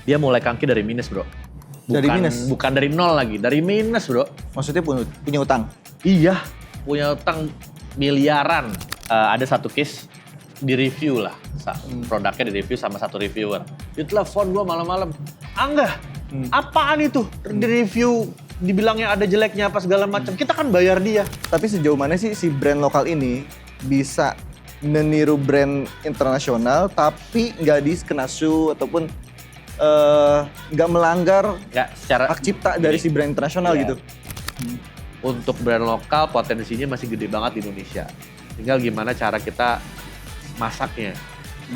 Dia mulai Kangki dari minus, bro. Dari minus? Bukan dari nol lagi, dari minus, bro. Maksudnya punya utang? Iya, punya utang miliaran. Ada satu case di review lah, produknya di review sama satu reviewer. Dia telepon gue malam-malam, Angga, apaan itu? Di review dibilangnya ada jeleknya apa segala macam. Kita kan bayar dia. Tapi sejauh mana sih si brand lokal ini bisa meniru brand internasional tapi nggak dikena shoe ataupun nggak melanggar secara hak cipta dari si brand internasional gitu? Untuk brand lokal potensinya masih gede banget di Indonesia. Tinggal gimana cara kita masaknya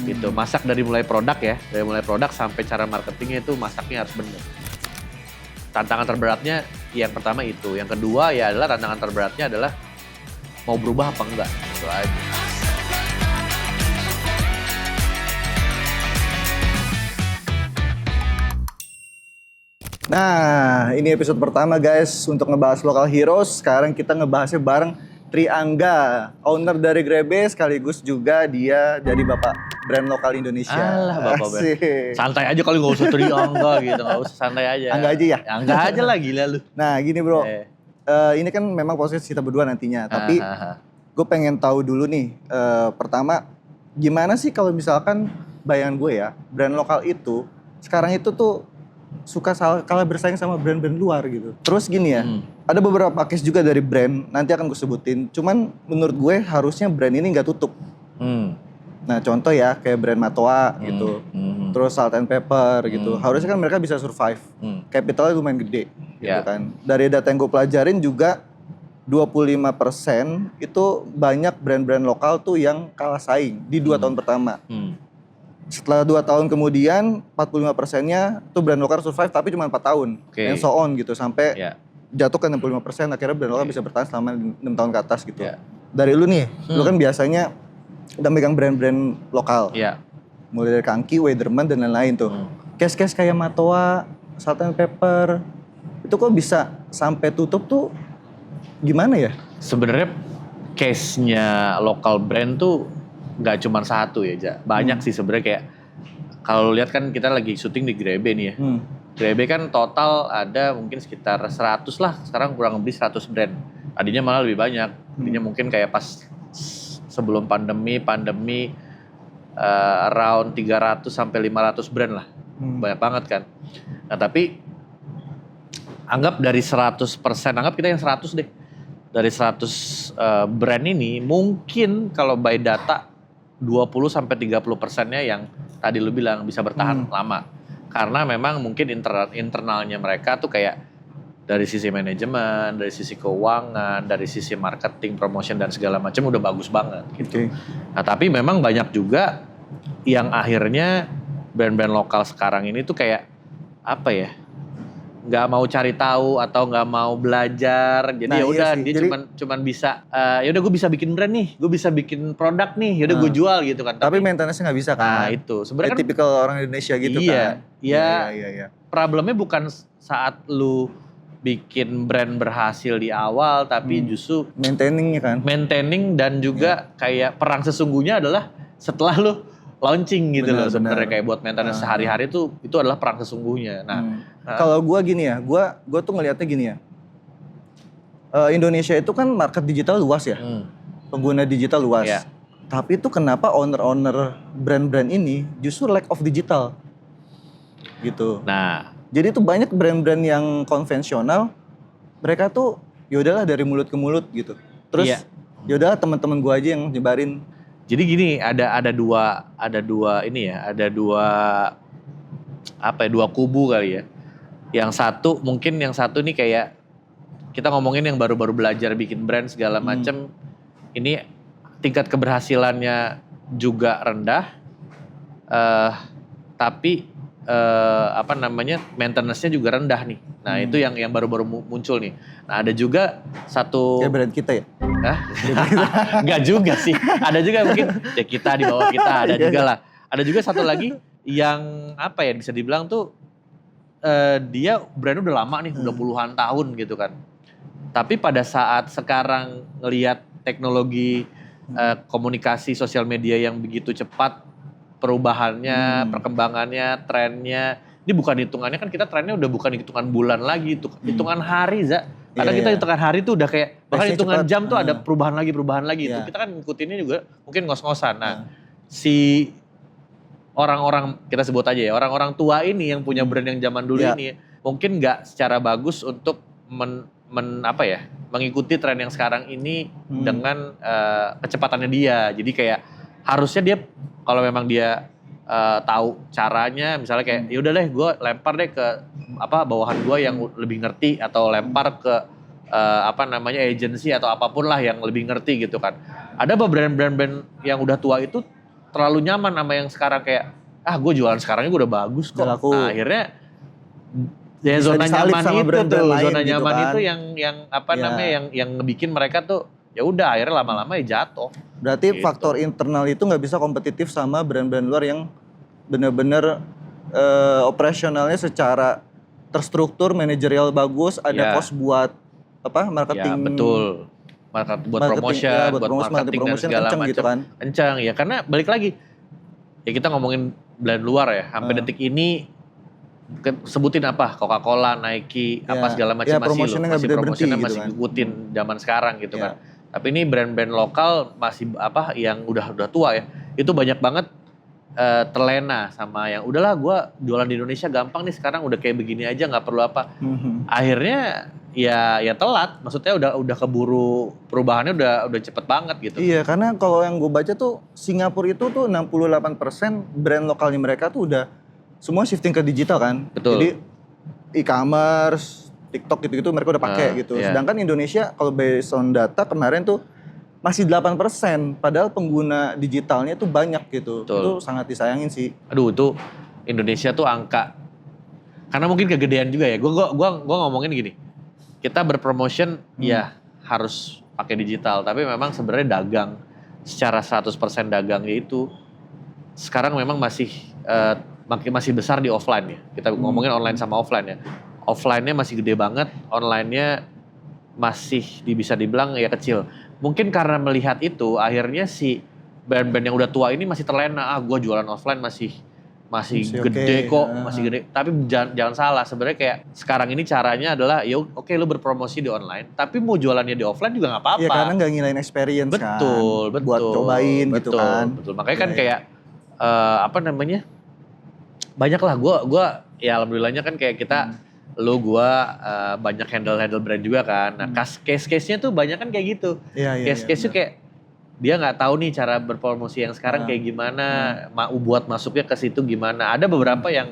gitu. Masak dari mulai produk ya, dari mulai produk sampai cara marketingnya itu masaknya harus benar. Tantangan terberatnya yang pertama itu, yang kedua ya adalah tantangan terberatnya adalah mau berubah apa enggak, itu aja. Nah, ini episode pertama guys untuk ngebahas Local Heroes. Sekarang kita ngebahasnya bareng Tri Angga, owner dari Grebe, sekaligus juga dia dari Bapak brand lokal Indonesia. Alah Bapak brand. Santai aja kalau nggak usah Tri Angga gitu, nggak usah santai aja. Angga aja ya? Angga aja lah, gila lu. Nah gini bro, ini kan memang proses kita berdua nantinya, tapi gue pengen tahu dulu nih, pertama gimana sih kalau misalkan bayangan gue ya, brand lokal itu sekarang itu tuh suka kalah bersaing sama brand-brand luar gitu. Terus gini ya, ada beberapa case juga dari brand, nanti akan gue sebutin. Cuman menurut gue harusnya brand ini nggak tutup. Nah contoh ya, kayak brand Matoa gitu. Terus Salt and Pepper gitu. Harusnya kan mereka bisa survive. Capitalnya lumayan gede gitu kan. Dari data yang gue pelajarin juga 25% itu banyak brand-brand lokal tuh yang kalah saing di 2 tahun pertama. Setelah 2 tahun kemudian 45%-nya tuh brand lokal survive tapi cuma 4 tahun. And so on gitu sampai jatuh ke 65%, akhirnya brand lokal bisa bertahan selama 6 tahun ke atas gitu. Dari lu nih, lu kan biasanya udah megang brand-brand lokal. Mulai dari Kangki, Weatherman dan lain-lain tuh. Case-case kayak Matoa, Salt and Pepper, itu kok bisa sampai tutup tuh gimana ya? Sebenarnya case-nya lokal brand tuh nggak cuma satu ya, Ja. Banyak sih sebenarnya. Kayak kalau lihat kan kita lagi syuting di Grebe nih ya. Grebe kan total ada mungkin sekitar 100 lah, sekarang kurang lebih 100 brand. Tadinya malah lebih banyak. Tadinya mungkin kayak pas sebelum pandemi around 300 sampai 500 brand lah. Banyak banget kan. Nah, tapi anggap dari 100%, anggap kita yang 100 deh. Dari 100 brand ini mungkin kalau by data 20-30%-nya yang tadi lu bilang bisa bertahan lama. Karena memang mungkin internalnya mereka tuh kayak dari sisi manajemen, dari sisi keuangan, dari sisi marketing, promotion dan segala macam udah bagus banget gitu. Nah, tapi memang banyak juga yang akhirnya brand-brand lokal sekarang ini tuh kayak apa ya? Nggak mau cari tahu atau nggak mau belajar, jadi ya udah dia cuman bisa ya udah gue bisa bikin brand nih, gue bisa bikin produk nih, ya udah gue jual gitu kan. Tapi maintenance-nya nggak bisa kan? Nah itu sebenarnya kan tipikal orang Indonesia gitu kan. Iya. Problemnya bukan saat lu bikin brand berhasil di awal, tapi justru maintaining-nya kan. Maintaining dan juga kayak perang sesungguhnya adalah setelah lu launching gitu loh sebenarnya, kayak buat maintenance sehari-hari itu adalah perang sesungguhnya. Nah, kalau gue gini ya, gue tuh ngelihatnya gini ya. Indonesia itu kan market digital luas ya. Pengguna digital luas. Tapi itu kenapa owner-owner brand-brand ini justru lack of digital. Gitu. Nah, jadi tuh banyak brand-brand yang konvensional, mereka tuh yaudahlah dari mulut ke mulut gitu. Terus yaudahlah teman-teman gue aja yang nyebarin. Jadi gini, ada dua kubu kali ya. Yang satu nih kayak kita ngomongin yang baru-baru belajar bikin brand segala macem, ini tingkat keberhasilannya juga rendah, tapi maintenance-nya juga rendah nih. Nah itu yang baru-baru muncul nih. Nah ada juga satu kayak brand kita ya? Enggak juga sih. Ada juga mungkin ya kita di bawah kita ada juga lah. Ada juga satu lagi yang bisa dibilang tuh dia brand udah lama nih, udah puluhan tahun gitu kan. Tapi pada saat sekarang ngelihat teknologi komunikasi sosial media yang begitu cepat, perubahannya, perkembangannya, trennya, Ini bukan hitungannya kan kita trennya udah bukan hitungan bulan lagi, hitungan hari, Za. Kadang kita hitungan hari tuh udah kayak, bahkan hitungan jam tuh ada perubahan lagi. Itu kita kan ngikutinnya juga mungkin ngos-ngosan. Nah, si orang-orang, kita sebut aja ya, orang-orang tua ini yang punya brand yang zaman dulu ini, mungkin nggak secara bagus untuk mengikuti tren yang sekarang ini dengan kecepatannya dia. Jadi kayak harusnya dia kalau memang dia tahu caranya, misalnya kayak ya udah deh gue lempar deh ke bawahan gue yang lebih ngerti, atau lempar ke agensi atau apapun lah yang lebih ngerti gitu kan. Ada beberapa brand-brand yang udah tua itu terlalu nyaman sama yang sekarang, kayak gue jualan sekarangnya gue udah bagus kok. Nah, akhirnya ya zona nyaman itu tuh, zona gitu nyaman kan. Itu yang ngebikin mereka tuh ya udah akhirnya lama-lama ya jatuh. Berarti gitu. Faktor internal itu nggak bisa kompetitif sama brand-brand luar yang benar-benar operasionalnya secara terstruktur, manajerial bagus, ada cost buat marketing. Ya betul. Buat promotion, buat marketing dan segala macam gitu kan. Kencang ya, karena balik lagi ya kita ngomongin brand luar ya, sampai detik ini sebutin apa, Coca-Cola, Nike, apa segala macam masih promotionnya masih ngikutin zaman sekarang gitu kan. Tapi ini brand-brand lokal masih yang udah tua ya, itu banyak banget terlena sama yang udahlah gue jualan di Indonesia gampang nih, sekarang udah kayak begini aja nggak perlu apa. Akhirnya ya telat, maksudnya udah keburu perubahannya udah cepet banget gitu. Iya, karena kalau yang gue baca tuh Singapura itu tuh 68% brand lokalnya mereka tuh udah semua shifting ke digital kan. Betul. Jadi e-commerce, TikTok gitu-gitu mereka udah pakai gitu. Sedangkan Indonesia kalau based on data kemarin tuh masih 8%, padahal pengguna digitalnya tuh banyak gitu. Betul. Itu sangat disayangin sih. Aduh, itu Indonesia tuh angka, karena mungkin kegedean juga ya. Gua ngomongin gini, kita berpromotion ya harus pakai digital, tapi memang sebenarnya dagang secara 100% dagangnya itu sekarang memang masih besar di offline ya. Kita ngomongin online sama offline ya. Offline-nya masih gede banget, online-nya masih bisa dibilang ya kecil. Mungkin karena melihat itu, akhirnya si brand-brand yang udah tua ini masih terlena. Gue jualan offline masih gede kok, masih gede. Tapi jangan salah, sebenarnya kayak sekarang ini caranya adalah ya oke, lu berpromosi di online, tapi mau jualannya di offline juga nggak apa-apa. Iya, karena nggak ngilangin experience kan. Betul. Buat cobain gitu kan. Betul. Makanya kan kayak banyak lah. Gue ya alhamdulillahnya kan kayak kita gue banyak handle brand juga kan. Nah case-nya tuh banyak kan kayak gitu. Case-nya tuh kayak dia nggak tahu nih cara berpromosi yang sekarang kayak gimana, buat masuknya ke situ gimana. Ada beberapa yang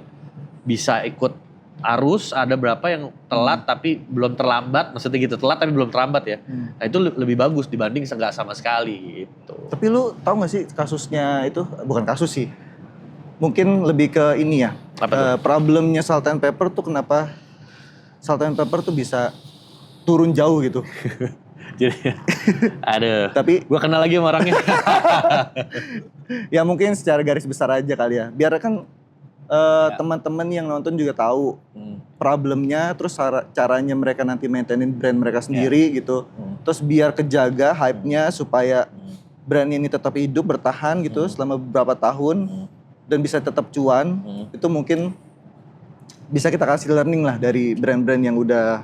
bisa ikut arus, ada beberapa yang telat tapi belum terlambat, maksudnya gitu, telat tapi belum terlambat ya. Nah itu lebih bagus dibanding nggak sama sekali gitu. Tapi lu tahu nggak sih kasusnya itu, bukan kasus sih, mungkin lebih ke ini ya, problemnya Salt and Pepper tuh kenapa Salt and Pepper tuh bisa turun jauh gitu. Jadi, aduh. Tapi gue kenal lagi sama orangnya. Ya mungkin secara garis besar aja kali ya. Biar kan teman-teman yang nonton juga tahu problemnya, terus caranya mereka nanti maintaining brand mereka sendiri gitu. Terus biar kejaga hype-nya supaya brand ini tetap hidup, bertahan gitu selama beberapa tahun dan bisa tetap cuan. Itu mungkin bisa kita kasih learning lah dari brand-brand yang udah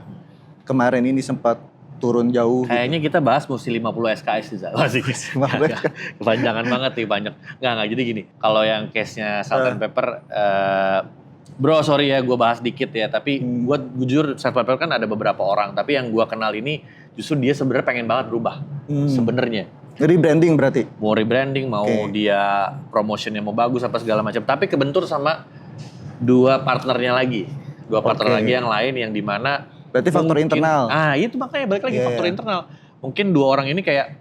kemarin ini sempat turun jauh. Kayaknya gitu. Kita bahas mesti 50 SKS sih, kepanjangan banget nih, banyak. Nggak, jadi gini, kalau yang case-nya Salt and Pepper, bro sorry ya gue bahas dikit ya, tapi gue jujur Salt and Pepper kan ada beberapa orang, tapi yang gue kenal ini justru dia sebenarnya pengen banget berubah sebenarnya. Rebranding berarti? Mau rebranding, mau dia promotionnya mau bagus apa segala macam, tapi kebentur sama dua partnernya lagi yang lain yang dimana berarti faktor internal. Itu makanya balik lagi faktor internal. Mungkin dua orang ini kayak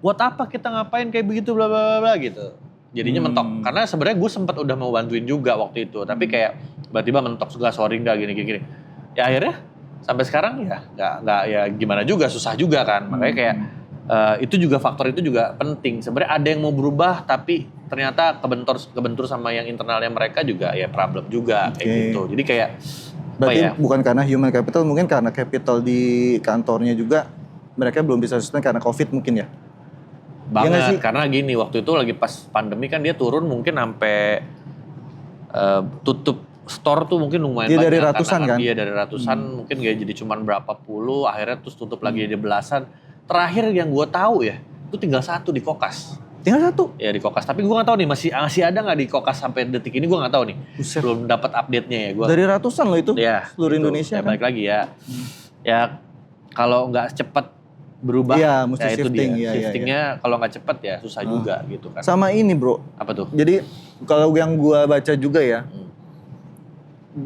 buat apa kita ngapain kayak begitu bla bla bla gitu. Jadinya mentok. Karena sebenarnya gue sempat udah mau bantuin juga waktu itu, tapi kayak tiba-tiba mentok segala, sorry enggak gini. Ya akhirnya sampai sekarang ya enggak ya gimana juga, susah juga kan. Makanya kayak itu juga faktor itu juga penting. Sebenarnya ada yang mau berubah tapi ternyata kebentur sama yang internalnya mereka juga ya problem juga kayak gitu. Jadi kayak berarti bukan karena human capital, mungkin karena capital di kantornya juga mereka belum bisa sustain karena COVID mungkin ya? Banget, ya karena gini waktu itu lagi pas pandemi kan dia turun mungkin sampai tutup store tuh mungkin lumayan Dia banyak. dari ratusan kan? Dia dari ratusan mungkin gak jadi cuma berapa puluh, akhirnya terus tutup lagi jadi belasan. Terakhir yang gue tahu ya, itu tinggal satu di Kokas. Tinggal satu? Ya di Kokas, tapi gue gak tahu nih masih ada gak di Kokas sampai detik ini, gue gak tahu nih. Buset. Belum dapat update-nya ya. Dari ratusan loh itu, ya, seluruh gitu. Indonesia Ya kan? balik lagi ya. Ya kalau gak cepat berubah, Iya, mesti ya itu shifting, dia. iya, Shiftingnya kalau nggak cepat ya susah juga gitu kan. Sama ini bro. Apa tuh? Jadi kalau yang gua baca juga ya,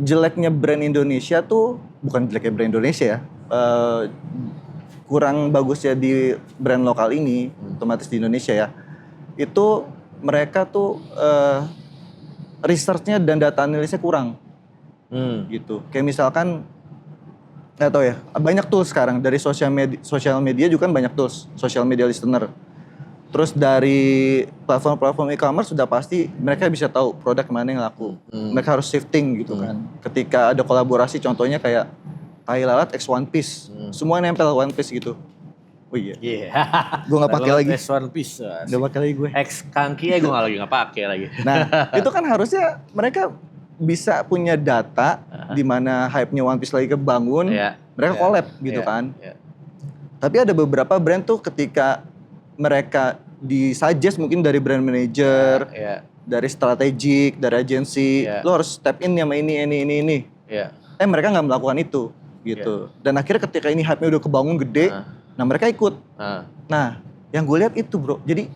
jeleknya brand Indonesia tuh, bukan jeleknya brand Indonesia ya, kurang bagusnya di brand lokal ini, otomatis di Indonesia ya, itu mereka tuh research-nya dan data analisnya kurang. Gitu. Kayak misalkan, nggak tahu ya, banyak tools sekarang dari sosial media juga kan banyak tools, social media listener. Terus dari platform-platform e-commerce sudah pasti mereka bisa tahu produk mana yang laku. Mereka harus shifting gitu kan. Ketika ada kolaborasi, contohnya kayak tai lalat X One Piece, semua nempel One Piece gitu. Oh iya. Gue nggak pakai lagi. X One Piece. Nggak pakai lagi gue. X Kanki gue nggak pakai lagi. Nah itu kan harusnya mereka bisa punya data di mana hype-nya One Piece lagi kebangun, mereka collab gitu kan. Tapi ada beberapa brand tuh ketika mereka disuggest mungkin dari brand manager, dari strategik, dari agensi, lo harus step in sama ini. Mereka nggak melakukan itu gitu. Dan akhirnya ketika ini hype-nya udah kebangun gede, nah mereka ikut. Nah yang gue lihat itu bro, jadi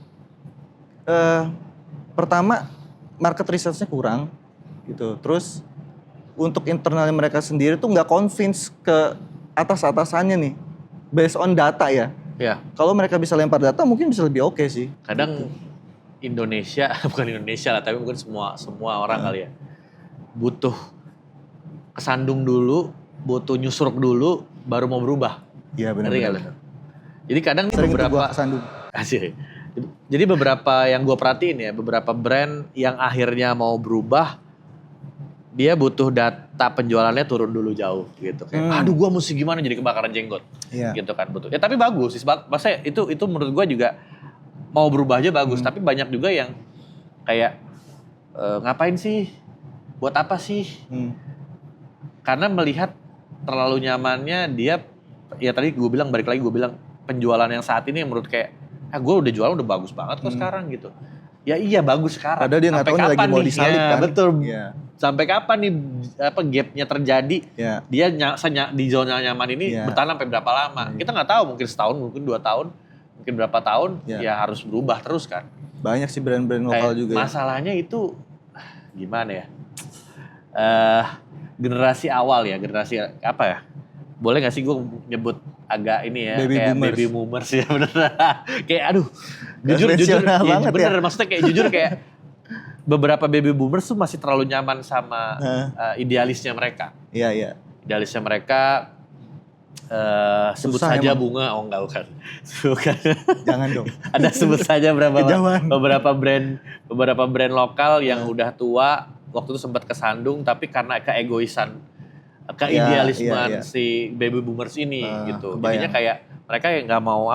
pertama market research-nya kurang. Gitu. Terus untuk internalnya mereka sendiri tuh nggak convince ke atasannya nih, based on data ya. Kalau mereka bisa lempar data mungkin bisa lebih oke sih. Kadang gitu. Indonesia, bukan Indonesia lah, tapi mungkin semua orang kali ya, butuh kesandung dulu, butuh nyusruk dulu, baru mau berubah. Iya benar. Jadi kadang sering beberapa kesandung. Asik. Jadi beberapa yang gue perhatiin ya, beberapa brand yang akhirnya mau berubah, dia butuh data penjualannya turun dulu jauh gitu. Kayak, aduh gue mesti gimana jadi kebakaran jenggot. Gitu kan butuh. Ya tapi bagus sih. Maksudnya itu menurut gue juga mau berubah aja bagus. Tapi banyak juga yang kayak ngapain sih? Buat apa sih? Karena melihat terlalu nyamannya dia, ya tadi gue bilang, balik lagi gue bilang, penjualan yang saat ini yang menurut kayak, gue udah jualan udah bagus banget kok sekarang gitu. Ya iya bagus sekarang. Padahal dia nggak tahu lagi mau disalip kan. Betul. Sampai kapan nih gapnya terjadi? Dia di zona nyaman ini bertahan sampai berapa lama? Kita nggak tahu, mungkin setahun, mungkin 2 tahun, mungkin berapa tahun. Ya harus berubah terus kan. Banyak sih brand-brand lokal juga. Masalahnya itu gimana ya? Generasi awal ya, generasi apa ya? Boleh nggak sih gue nyebut agak ini ya, baby boomers ya, bener. Kayak aduh, jujur ya, bener ya. Maksudnya kayak jujur kayak beberapa baby boomers tuh masih terlalu nyaman sama idealisnya mereka. Iya. Idealisnya mereka sebut susah saja emang. Bunga, bukan. Jangan dong. Ada sebut saja beberapa brand lokal yang udah tua, waktu itu sempat kesandung, tapi karena keegoisan, keidealismen si baby boomers ini gitu. Jadinya kayak mereka yang nggak mau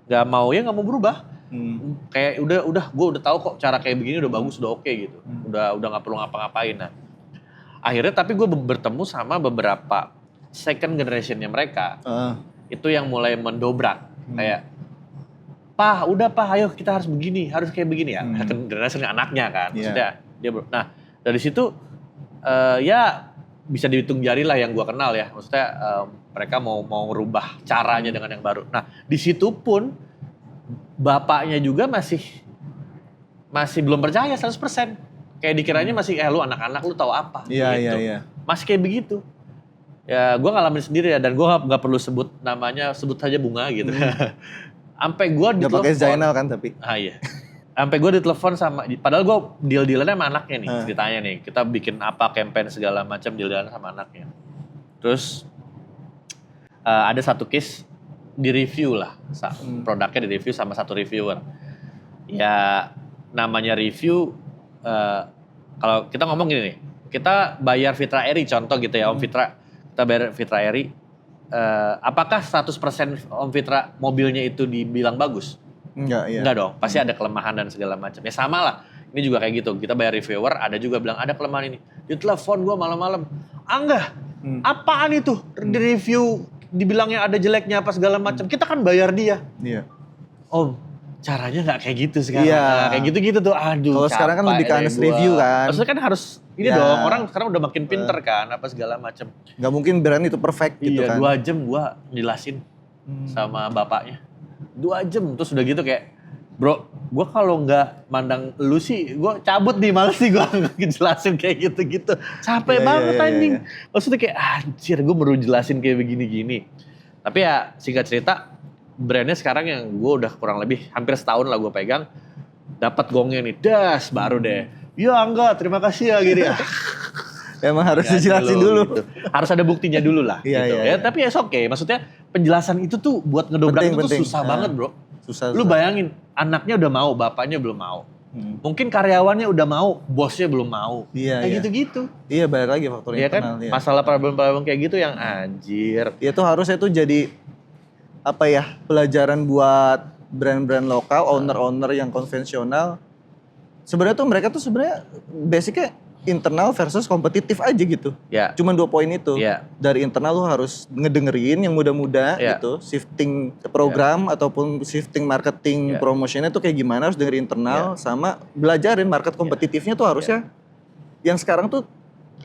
nggak mau berubah. Kayak udah gue udah tahu kok cara kayak begini udah bagus, udah oke gitu. Udah nggak perlu ngapa-ngapain. Nah akhirnya tapi gue bertemu sama beberapa second generationnya mereka, itu yang mulai mendobrak kayak, Pak, ayo kita harus begini, harus kayak begini ya. Generasi anaknya kan, maksudnya dia nah dari situ ya bisa dihitung jari lah yang gue kenal ya, maksudnya mereka mau ngerubah caranya dengan yang baru. Nah di situ pun bapaknya juga masih belum percaya 100%. Kayak dikiranya masih lu anak-anak lu tahu apa gitu. Masih kayak begitu. Ya gue ngalamin sendiri ya, dan gue nggak perlu sebut namanya, sebut saja Bunga gitu. Sampai gue ditelepon. Gak pakai Zainal kan tapi. Iya. Sampai gue ditelepon sama, padahal gue deal-dealannya sama anaknya nih, ceritanya nih. Kita bikin apa, campaign segala macam, deal-dealan sama anaknya. Terus ada satu case di review lah, produknya di review sama satu reviewer. Ya namanya review, kalau kita ngomong gini nih, kita bayar Fitra Eri contoh gitu ya, Om Fitra, kita bayar Fitra Eri, apakah 100% Om Fitra mobilnya itu dibilang bagus? Enggak dong, pasti ada kelemahan dan segala macam. Ya sama lah, Ini juga kayak gitu. Kita bayar reviewer, ada juga bilang ada kelemahan ini. Dia telepon gue malam-malam. Angga, apaan itu? Di review dibilangnya ada jeleknya apa segala macam. Kita kan bayar dia. Iya. Om, caranya nggak kayak gitu sekarang. Iya. Nah, kayak gitu-gitu tuh. Aduh, Kalau sekarang kan lebih ke honest review kan. Maksudnya kan harus ini Ya. dong. Orang sekarang udah makin pinter kan, apa segala macam. Nggak mungkin brand itu perfect gitu Iya, kan. 2 jam gue jelasin sama bapaknya. 2 jam terus udah gitu kayak, bro, gue kalau nggak mandang lu sih, gue cabut nih, males sih gue ngejelasin kayak gitu-gitu. Capek Iya, banget iya, anjing. iya. Maksudnya kayak anjir gue baru jelasin kayak begini-gini. Tapi ya singkat cerita, brandnya sekarang yang gue udah kurang lebih hampir setahun lah gue pegang, dapat gongnya nih, das baru deh. Ya enggak, terima kasih ya gini. Emang harus Ya, dijelasin dulu. gitu. Harus ada buktinya dulu lah. Iya, gitu. iya, Ya, iya. tapi ya oke. Maksudnya penjelasan itu tuh buat ngedobrak itu Penting. tuh susah banget bro. Susah. Lu bayangin, anaknya udah mau, bapaknya belum mau. Hmm. Mungkin karyawannya udah mau, bosnya belum mau. Iya, Kayak iya. gitu-gitu. Iya, balik lagi faktor Iya kan, internal. Iya. masalah problem-problem kayak gitu yang anjir. Itu harusnya tuh jadi apa ya, pelajaran buat brand-brand lokal, owner-owner yang konvensional. Sebenarnya tuh mereka tuh sebenarnya basicnya internal versus kompetitif aja gitu. Ya, Cuman 2 poin itu. ya, Dari internal lu harus ngedengerin yang muda-muda Ya. gitu, shifting program ataupun shifting marketing Ya. promotionnya tuh kayak gimana, harus dengerin internal sama belajarin market kompetitifnya tuh harusnya yang sekarang tuh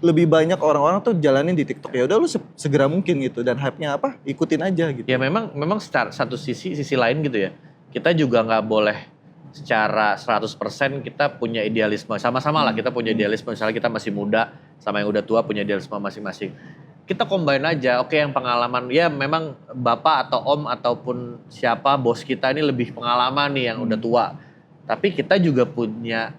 lebih banyak orang-orang tuh jalanin di TikTok. Ya udah lu segera mungkin gitu, dan hype-nya apa ikutin aja gitu. ya memang secara satu sisi lain gitu ya. Kita juga nggak boleh secara 100% kita punya idealisme. Sama-sama lah kita punya idealisme. Misalnya kita masih muda sama yang udah tua punya idealisme masing-masing. Kita combine aja. Oke, yang pengalaman ya memang bapak atau om ataupun siapa bos kita ini lebih pengalaman nih yang udah tua. Tapi kita juga punya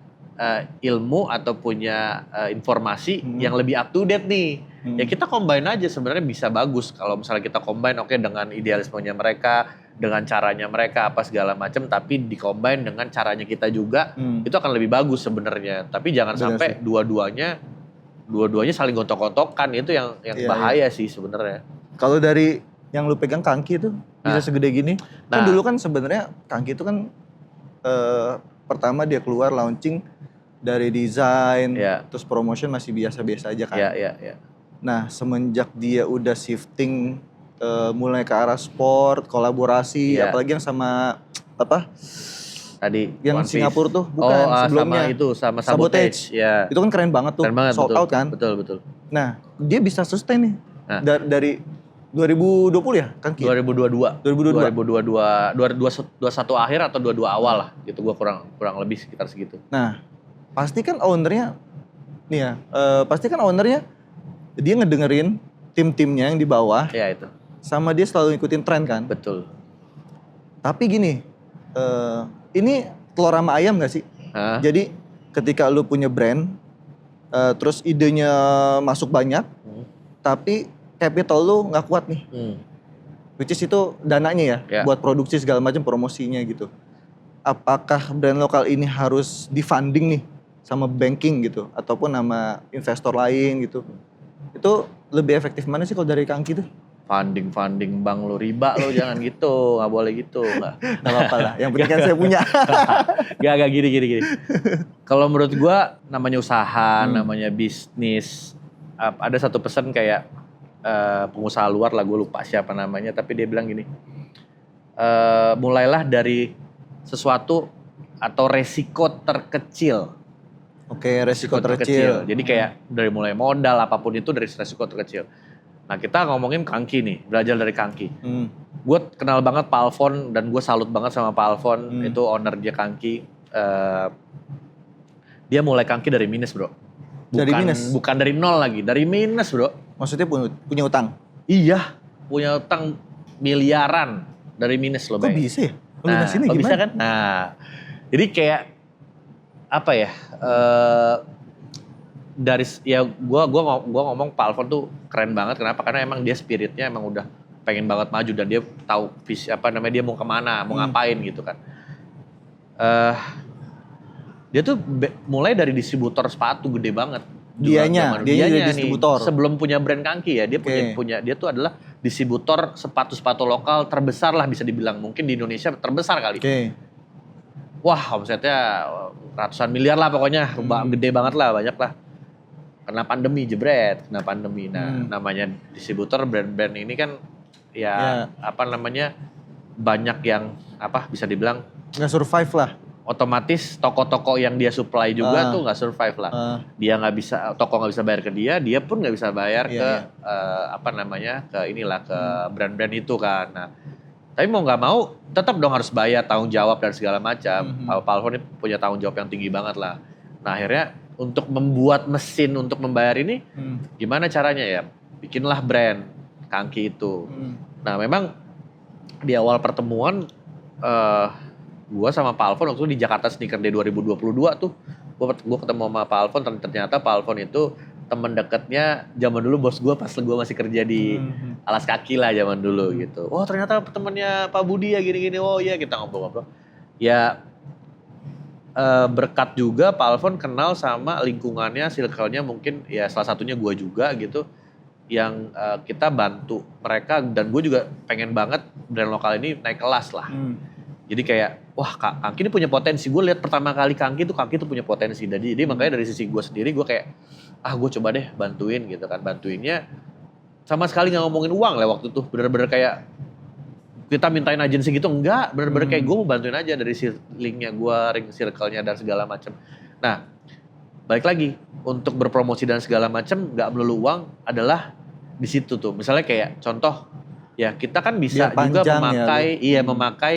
ilmu atau punya informasi yang lebih up to date nih. Ya kita combine aja, sebenarnya bisa bagus kalau misalnya kita combine dengan idealismenya mereka, dengan caranya mereka apa segala macam, tapi di-combine dengan caranya kita juga, itu akan lebih bagus sebenarnya. Tapi jangan Benar sampai dua-duanya saling gontok-gontokan, itu yang Iya, bahaya sih sebenarnya. Kalau dari yang lu pegang Kangki itu bisa segede gini. Kan Nah. dulu kan sebenarnya Kangki itu kan pertama dia keluar launching dari desain, Iya. terus promotion masih biasa-biasa aja kan. Ya. Nah, semenjak dia udah shifting mulai ke arah sport, kolaborasi, Iya. apalagi yang sama apa? Tadi Yang One Piece. Singapura tuh, bukan sebelumnya. sama Sabotage. Ya. Itu kan keren banget tuh, Keren banget, sold betul. out kan. Betul. Nah, dia bisa sustain nih. Nah. Dari 2020 ya, Kangki? 2022. 2022. 2021 akhir atau 22 awal lah. Gitu gua kurang lebih sekitar segitu. Nah, pasti kan ownernya dia ngedengerin tim-timnya yang di bawah, Ya itu. sama dia selalu ngikutin tren kan. Betul. Tapi gini, ini telur sama ayam gak sih? Hah? Jadi ketika lu punya brand, terus idenya masuk banyak, tapi capital lu nggak kuat nih. Which is itu dananya Ya. buat produksi segala macam, promosinya gitu. Apakah brand lokal ini harus di-funding nih sama banking gitu, ataupun sama investor lain gitu? Itu lebih efektif mana sih kalau dari Kangki tuh? Funding bang lu, riba lu, jangan gitu, nggak boleh gitu, nggak. Gak apa-apa lah, yang penting kan saya punya. Gak gini. Kalau menurut gua namanya usaha, namanya bisnis, ada satu pesan kayak pengusaha luar lah, gue lupa siapa namanya, tapi dia bilang gini, mulailah dari sesuatu atau resiko terkecil. Oke, resiko terkecil. Jadi kayak dari mulai modal apapun itu dari resiko terkecil. Nah kita ngomongin Kangki nih, belajar dari Kangki. Gue kenal banget Pak Alfon dan gue salut banget sama Pak Alfon, itu owner dia Kangki. Dia mulai Kangki dari minus bro. Dari minus? Bukan dari nol lagi, dari minus bro. Maksudnya punya utang? Iya, punya utang miliaran dari minus loh. Kok bisa ya? Lunasinnya kok gimana? bisa kan? Nah, jadi kayak apa ya? Dari ya gua ngomong Pak Alfon tuh keren banget. Kenapa? Karena emang dia spiritnya emang udah pengen banget maju dan dia tahu visi dia mau kemana, mau ngapain gitu kan. Dia tuh mulai dari distributor sepatu gede banget. Dia jadi nih, distributor. sebelum punya brand Kangki ya, dia dia tuh adalah distributor sepatu-sepatu lokal terbesar lah bisa dibilang, mungkin di Indonesia terbesar kali. wah omsetnya ratusan miliar lah pokoknya, gede banget lah, banyak lah. Kena pandemi. Nah, namanya distributor brand-brand ini kan ya apa namanya banyak yang apa bisa dibilang nggak survive lah. Otomatis toko-toko yang dia supply juga tuh nggak survive lah. Dia nggak bisa, toko nggak bisa bayar ke dia pun nggak bisa bayar ke apa namanya ke inilah ke brand-brand itu kan. Nah, tapi mau nggak mau tetap dong harus bayar, tanggung jawab dan segala macam. Palfon ini punya tanggung jawab yang tinggi banget lah. Nah akhirnya untuk membuat mesin untuk membayar ini gimana caranya ya? Bikinlah brand Kangki itu. Nah memang di awal pertemuan gue sama Pak Alfon waktu itu di Jakarta Sneaker Day 2022 tuh gue ketemu sama Pak Alfon, ternyata Pak Alfon itu temen deketnya zaman dulu bos gue pas gue masih kerja di Alas Kaki lah zaman dulu gitu. Oh ternyata temennya Pak Budi ya gini-gini. Oh iya kita ngobrol-ngobrol. Ya berkat juga Pak Alfon kenal sama lingkungannya, circle-nya mungkin ya salah satunya gue juga gitu. Yang kita bantu mereka dan gue juga pengen banget brand lokal ini naik kelas lah. Jadi kayak wah Kangki ini punya potensi. Gue lihat pertama kali Kangki itu punya potensi. Jadi makanya dari sisi gue sendiri gue kayak gue coba deh bantuin gitu kan. Bantuinnya sama sekali gak ngomongin uang lah waktu itu. Bener-bener kayak kita mintain agensi gitu. Enggak, bener-bener kayak gue mau bantuin aja dari linknya gue, ring circle-nya dan segala macam. Nah balik lagi untuk berpromosi dan segala macam gak melulu uang adalah di situ tuh. Misalnya kayak contoh ya kita kan bisa juga memakai memakai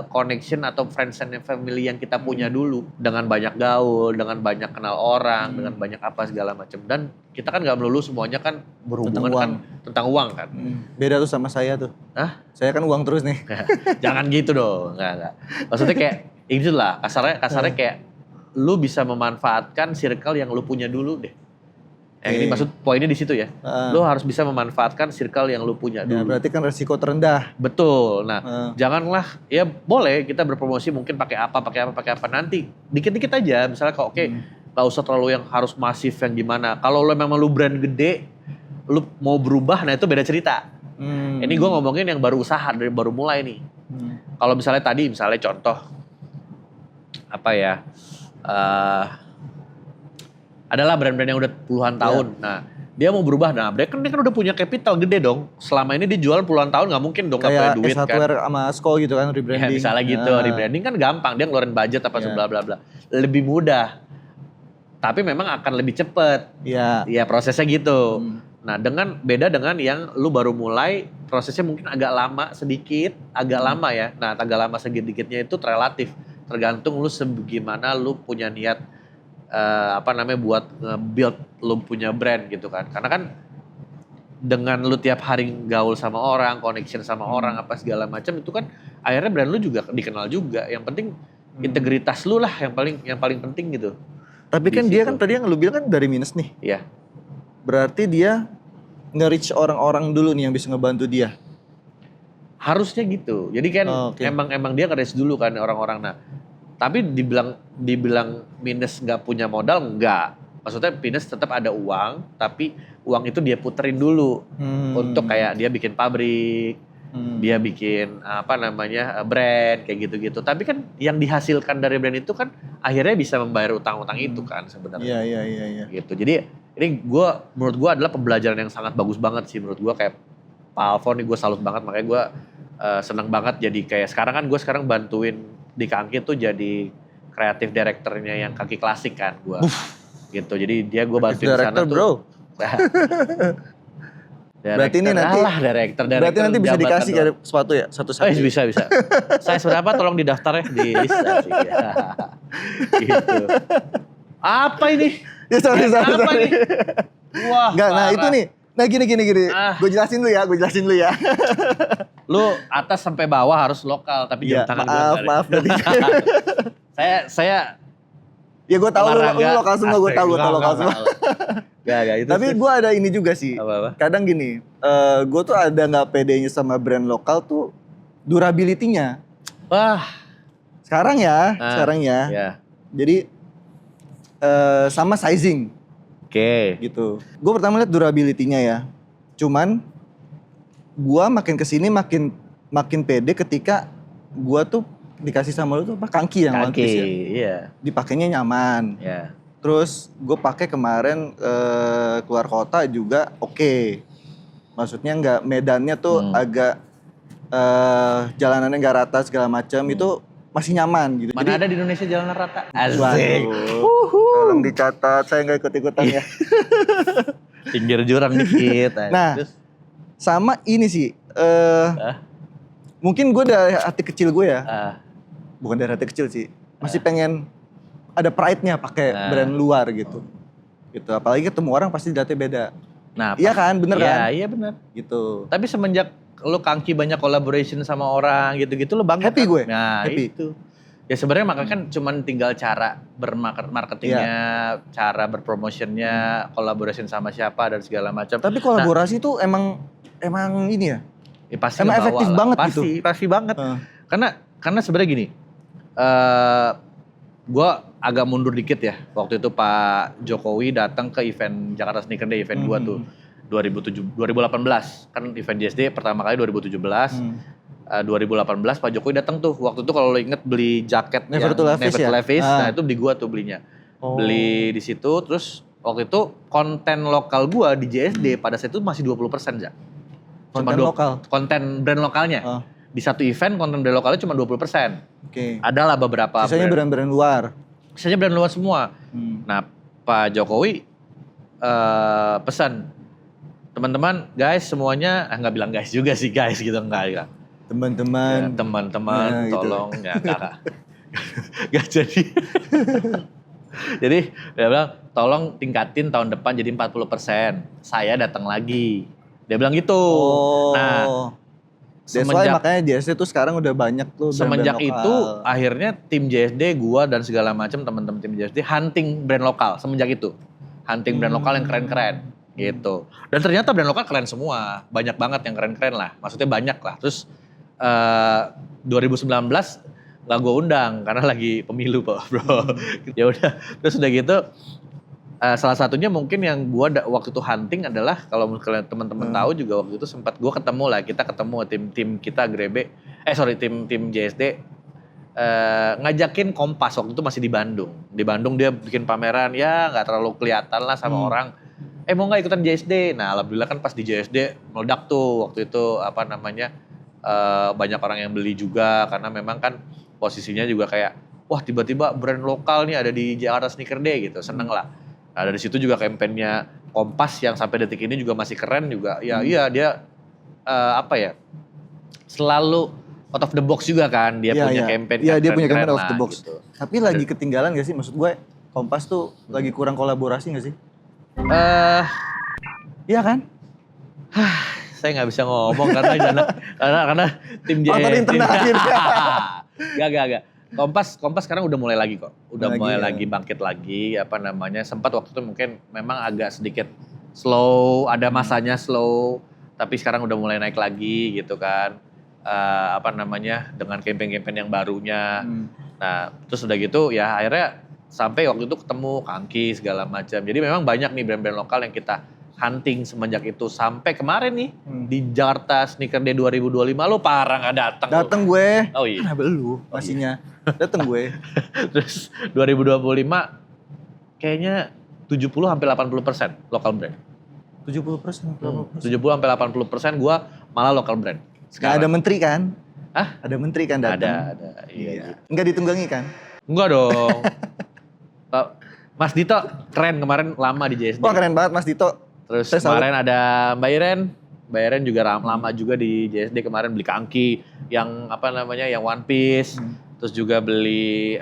connection atau friends and family yang kita punya dulu dengan banyak gaul, dengan banyak kenal orang, dengan banyak apa segala macam. Dan kita kan nggak melulu semuanya kan berhubungan tentang uang kan. Beda tuh sama saya tuh. Hah? Saya kan uang terus nih. Jangan gitu dong, nggak. Maksudnya kayak itulah kasarnya kayak lu bisa memanfaatkan circle yang lu punya dulu deh. Yang ini maksud poinnya di situ ya. Lu harus bisa memanfaatkan circle yang lu punya dulu. Ya, berarti kan resiko terendah. Betul. Nah, janganlah ya boleh kita berpromosi mungkin pakai apa nanti dikit-dikit aja. Misalnya kalau nggak usah terlalu yang harus masif yang gimana. Kalau lu memang lu brand gede, lu mau berubah, nah itu beda cerita. Ini gue ngomongin yang baru usaha, dari baru mulai nih. Kalau misalnya contoh apa ya? Adalah brand-brand yang udah puluhan tahun. Nah, dia mau berubah. Nah, dia kan udah punya capital gede dong. Selama ini dia jualan puluhan tahun nggak mungkin dong nggak punya duit kan. Kayak S1 sama Sko gitu kan rebranding. Ya, misalnya gitu, rebranding kan gampang. Dia ngeluarin budget apa bla bla bla. Lebih mudah. Tapi memang akan lebih cepet. Iya prosesnya gitu. Nah, beda dengan yang lu baru mulai, prosesnya mungkin agak lama sedikit, agak lama ya. Nah, agak lama sedikitnya itu relatif. Tergantung lu sebagaimana lu punya niat buat nge-build lu punya brand gitu kan. Karena kan dengan lu tiap hari gaul sama orang, connection sama orang apa segala macam itu kan akhirnya brand lu juga dikenal juga. Yang penting integritas lu lah yang paling penting gitu. Tapi kan dia kan tadi yang lu bilang kan dari minus nih. Iya. Berarti dia nge-reach orang-orang dulu nih yang bisa ngebantu dia. Harusnya gitu. Jadi kan emang dia nge-reach dulu kan orang-orang. Nah, tapi dibilang minus nggak punya modal, enggak. Maksudnya minus tetap ada uang, tapi uang itu dia puterin dulu untuk kayak dia bikin pabrik, dia bikin brand kayak gitu-gitu. Tapi kan yang dihasilkan dari brand itu kan akhirnya bisa membayar utang-utang itu kan sebenarnya. Iya. Gitu. Jadi ini menurut gue adalah pembelajaran yang sangat bagus banget sih menurut gue. Kayak Pak Alfon nih gue salut banget, makanya gue seneng banget jadi kayak sekarang kan gue bantuin di Kangki tuh jadi kreatif direkturnya yang Kangki klasik kan gue. Gitu. Jadi gue bantuin di sana tuh. Bro. Berarti ini nanti director berarti nanti bisa dikasih kayak sepatu ya satu-satu. Bisa. Saya berapa tolong didaftar ya di list. Gitu. Apa ini? Ya sorry. Nih? Wah. Enggak, nah itu nih. Nah gini. Gue jelasin dulu ya. Lu atas sampai bawah harus lokal tapi jam tangan gue. Maaf. saya ya gue tahu lu lokal semua, gue tahu lokal semua. Gak, itu. Tapi gue ada ini juga sih. Apa? Kadang gini, gue tuh ada nggak pedenya sama brand lokal tuh durability-nya. Wah. Sekarang ya. Ya. Jadi sama sizing. Oke. Gitu. Gue pertama lihat durability-nya ya. Cuman gue makin kesini makin pede ketika gue tuh dikasih sama lu tuh apa? Kangki yang One Kaki, Piece ya. iya. Dipakainya nyaman. Ya. Terus gue pakai kemarin keluar kota juga oke. Maksudnya nggak medannya tuh agak jalanannya nggak rata segala macam itu masih nyaman gitu. Mana Jadi, ada di Indonesia jalan rata? waduh, Asik. tolong dicatat, saya nggak ikut-ikutan ya. Pinggir jurang dikit. Nah, Terus, sama ini sih, mungkin gue dari hati kecil gue ya, bukan dari hati kecil sih, masih pengen ada pride-nya pakai brand luar gitu. Gitu, apalagi ketemu orang pasti data beda. nah, Iya kan, bener kan? Iya bener. Gitu. Tapi semenjak lu Kangki banyak collaboration sama orang gitu-gitu lu bangga Happy kan? gue, Nah happy. itu. Ya sebenarnya makanya kan cuman tinggal cara bermarketingnya, cara berpromotionnya, collaboration sama siapa dan segala macam. Tapi kolaborasi tuh emang ini ya? Ya pasti emang ngebawa efektif lah. banget pasti, gitu. Pasti banget. Karena sebenarnya gini, gue agak mundur dikit ya. Waktu itu Pak Jokowi datang ke event Jakarta Sneaker Day, event gua tuh 2018. Kan event JSD pertama kali 2017. 2018 Pak Jokowi datang tuh. Waktu itu kalau lo inget beli jaket Never to Levi's ya? Nah itu di gua tuh belinya. Beli di situ, terus waktu itu konten lokal gua di JSD pada saat itu masih 20% aja. Konten lokal? Konten brand lokalnya. Di satu event konten brand lokalnya cuma 20%. Oke. Adalah beberapa Sisanya brand-brand luar. Sisanya brand luar semua. Nah Pak Jokowi pesan, teman-teman guys semuanya, nggak bilang guys juga sih guys gitu, enggak. Teman-teman. Ya, teman-teman nah, tolong gitu. Ya kakak. Gak jadi. Jadi dia bilang tolong tingkatin tahun depan jadi 40%. Saya datang lagi. Dia bilang gitu. Nah, semenjak makanya JSD tuh sekarang udah banyak tuh semenjak brand itu lokal. akhirnya tim JSD gua dan segala macam teman-teman tim JSD hunting brand lokal semenjak itu. Hunting brand lokal yang keren-keren gitu. Dan ternyata brand lokal keren semua. Banyak banget yang keren-keren lah. Maksudnya banyak lah. Terus 2019 nggak gue undang karena lagi pemilu bro. Ya udah, terus udah gitu salah satunya mungkin yang gue waktu itu hunting adalah kalau kalian teman-teman tahu juga waktu itu sempat gue ketemu tim kita Grebe, tim JSD ngajakin Kompas waktu itu masih di Bandung. Di Bandung dia bikin pameran ya nggak terlalu kelihatan lah sama orang. Mau nggak ikutan JSD? Nah alhamdulillah kan pas di JSD meledak tuh waktu itu banyak orang yang beli juga karena memang kan posisinya juga kayak wah tiba-tiba brand lokal nih ada di Jakarta Sneaker Day gitu, seneng lah. Nah dari situ juga kampanyenya Kompas yang sampai detik ini juga masih keren juga. Ya iya dia selalu out of the box juga kan dia punya campaign. Iya dia punya campaign out of the box. Gitu. Tapi lagi ketinggalan gak sih? Maksud gue Kompas tuh lagi kurang kolaborasi gak sih? Iya kan? Saya nggak bisa ngomong karena tim JSD. Faktor internal akhirnya. Gak. Kompas sekarang udah mulai lagi kok. Udah mulai lagi bangkit lagi sempat waktu itu mungkin memang agak sedikit slow, ada masanya slow, tapi sekarang udah mulai naik lagi gitu kan. Dengan campaign-campaign yang barunya. Nah, terus udah gitu ya akhirnya sampai waktu itu ketemu Kangki segala macam. Jadi memang banyak nih brand-brand lokal yang kita hunting semenjak itu sampai kemarin nih di Jakarta Sneaker Day 2025 lo parah nggak datang. Datang gue. Oh iya. Kenapa lu masihnya? Datang gue. Terus 2025 kayaknya 70-80% lokal brand. 70%. 70-80% gue malah lokal brand. Sekarang. Gak ada menteri kan? Hah? Ada menteri kan datang? Ada. Iya. Enggak ditunggangi kan? Enggak dong. Mas Dito keren kemarin lama di JSD. Wah keren banget Mas Dito. Terus kemarin ada Mbak Iren juga lama juga di JSD kemarin beli Kangki yang yang One Piece. Terus juga beli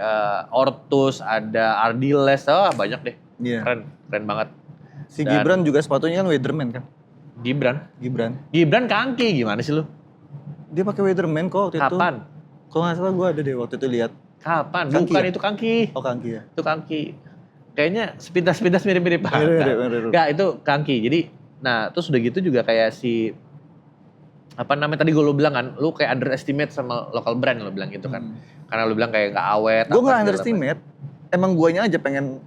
Ortus, ada Ardiles, banyak deh. Iya. Keren banget. Si Gibran juga sepatunya kan Weatherman kan? Gibran Kangki gimana sih lu? Dia pakai Weatherman kok waktu itu. Kapan? Kalau nggak salah gue ada deh waktu itu lihat. Kapan? Kangki Bukan ya? itu Kangki. Oh Kangki ya? Itu Kangki. Kayaknya sepintas mirip-mirip. Mirip. Enggak, itu Kangki. Jadi, nah terus udah gitu juga kayak si tadi gue bilang kan, lu kayak underestimate sama local brand lo bilang gitu kan. Karena lu bilang kayak nggak awet. Gue nggak underestimate. Emang guanya aja pengen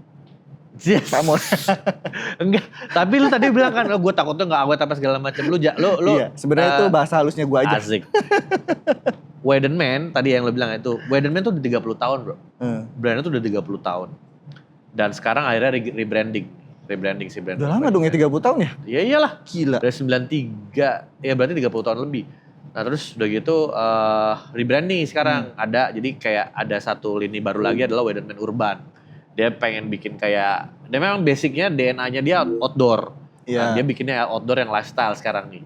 pamor. Enggak, tapi lu tadi bilang kan, gue takutnya nggak awet apa segala macam. Lu iya, sebenarnya itu bahasa halusnya gue aja. Asik. Weidenman tadi yang lo bilang itu, Weidenman tuh udah 30 tahun bro. Brandnya tuh udah 30 tahun. Dan sekarang akhirnya rebranding si brand. Udah lama dong ya 30 tahun ya? Iya iyalah. Gila. Dari 93, ya berarti 30 tahun lebih. Nah terus udah gitu rebranding sekarang ada, jadi kayak ada satu lini baru lagi adalah Weidenman Urban. Dia pengen bikin kayak, dia memang basicnya DNA-nya dia outdoor. Nah, dia bikinnya outdoor yang lifestyle sekarang nih.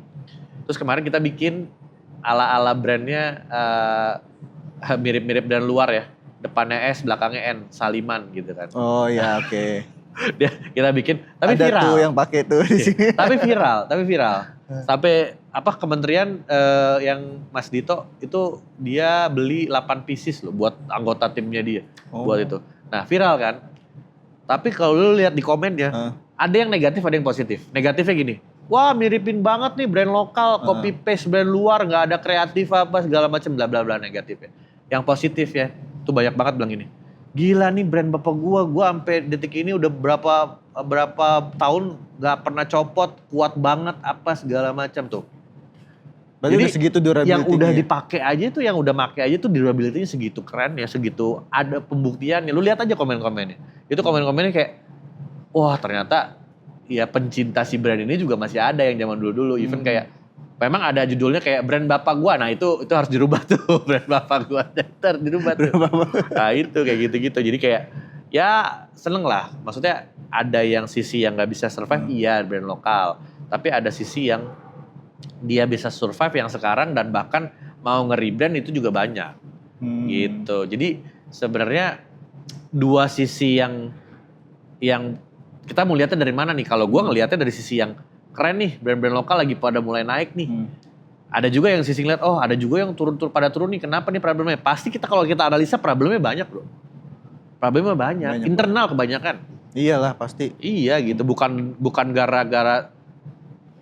Terus kemarin kita bikin ala-ala brandnya mirip-mirip brand luar ya. Depannya S, belakangnya N, Saliman gitu kan. Oh iya oke. Kita bikin, tapi ada viral. tuh yang pakai tuh di sini. Tapi viral. Sampai kementerian yang Mas Dito itu dia beli 8 pieces loh buat anggota timnya dia. Buat itu. Nah viral kan. Tapi kalau lu lihat di komennya, ada yang negatif, ada yang positif. Negatifnya gini, wah miripin banget nih brand lokal, copy paste brand luar, nggak ada kreatif apa segala macam bla bla bla negatifnya. Yang positif ya, tuh banyak banget bilang gini, gila nih brand bapak gua sampai detik ini udah berapa tahun nggak pernah copot, kuat banget apa segala macam tuh. Berarti Jadi udah segitu durability-nya. yang udah dipakai aja tuh, yang udah make aja tuh durability-nya segitu keren ya, segitu ada pembuktiannya. Lu lihat aja komen-komennya. Itu komen-komennya kayak, wah ternyata ya pencinta si brand ini juga masih ada yang zaman dulu-dulu. Even kayak, memang ada judulnya kayak brand bapak gua. Nah itu harus dirubah tuh, brand bapak gua. Harus dirubah tuh. Nah itu kayak gitu-gitu. Jadi kayak, ya seneng lah. Maksudnya ada yang sisi yang gak bisa survive, iya brand lokal. Tapi ada sisi yang dia bisa survive yang sekarang dan bahkan mau nge-rebrand itu juga banyak. Gitu. Jadi sebenarnya dua sisi yang kita mau lihatnya dari mana nih? Kalau gue ngelihatnya dari sisi yang keren nih, brand-brand lokal lagi pada mulai naik nih. Ada juga yang sisi ngeliat, oh ada juga yang pada turun nih, kenapa nih problemnya? Pasti kalau kita analisa problemnya banyak bro. Problemnya banyak. Internal kebanyakan. Iyalah pasti. Iya gitu, bukan gara-gara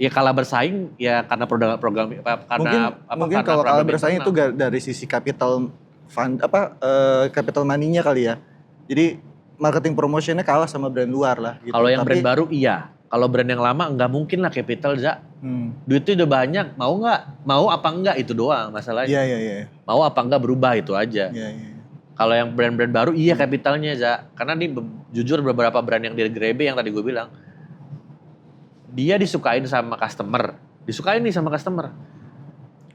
ya kalah bersaing ya karena program mungkin kalau kalah bersaing itu dari sisi capital fund capital money-nya kali ya. Jadi marketing promotionnya kalah sama brand luar lah gitu. Kalau yang brand baru iya. Kalau brand yang lama nggak mungkin lah capital Za. Duitnya udah banyak, mau nggak? Mau apa enggak itu doang masalahnya. Iya. Mau apa enggak berubah itu aja. Iya. Kalau yang brand-brand baru iya capitalnya Za. Karena nih jujur beberapa brand yang digrebe yang tadi gue bilang, dia disukain sama customer.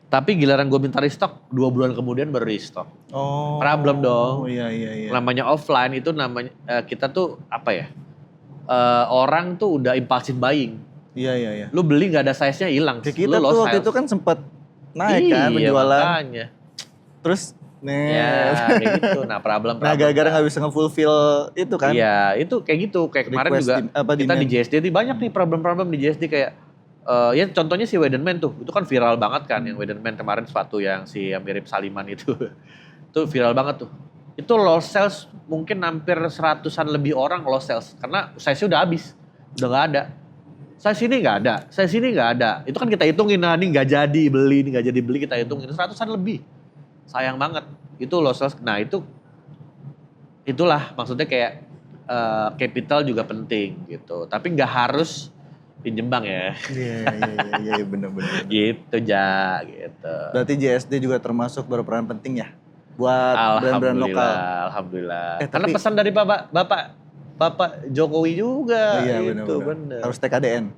Tapi giliran gue minta restock, 2 bulan kemudian baru restock. Oh. Problem dong. Iya. Namanya offline itu namanya kita tuh apa ya? Orang tuh udah impulsive buying. Iya. Lu beli nggak ada size-nya hilang. Kita tuh waktu itu kan sempat naik kan penjualan. Makanya. Terus ya kayak gitu. Nah problem. Nah gara-gara nggak bisa nge-fulfill itu kan. Iya itu kayak gitu. Kayak kemarin juga kita di JSD banyak nih problem-problem di JSD kayak ya contohnya si Weidenman tuh. Itu kan viral banget kan yang Weidenman kemarin sepatu yang mirip Saliman itu. Itu viral banget tuh. Itu lost sales mungkin hampir 100-an lebih orang lost sales. Karena size-nya udah habis. Udah gak ada. Size ini gak ada. Size ini gak ada. Itu kan kita hitungin. Nah ini gak jadi beli. Ini gak jadi beli kita hitungin. 100-an lebih. Sayang banget. Itu lost sales. Nah itulah maksudnya kayak capital juga penting gitu. Tapi gak harus pinjem bank ya. Iya bener. Gitu Ja. Gitu. Berarti JSD juga termasuk berperan penting ya? Buat brand-brand lokal. Alhamdulillah. Karena pesan dari Bapak Jokowi juga. Iya gitu, bener. Harus TKDN.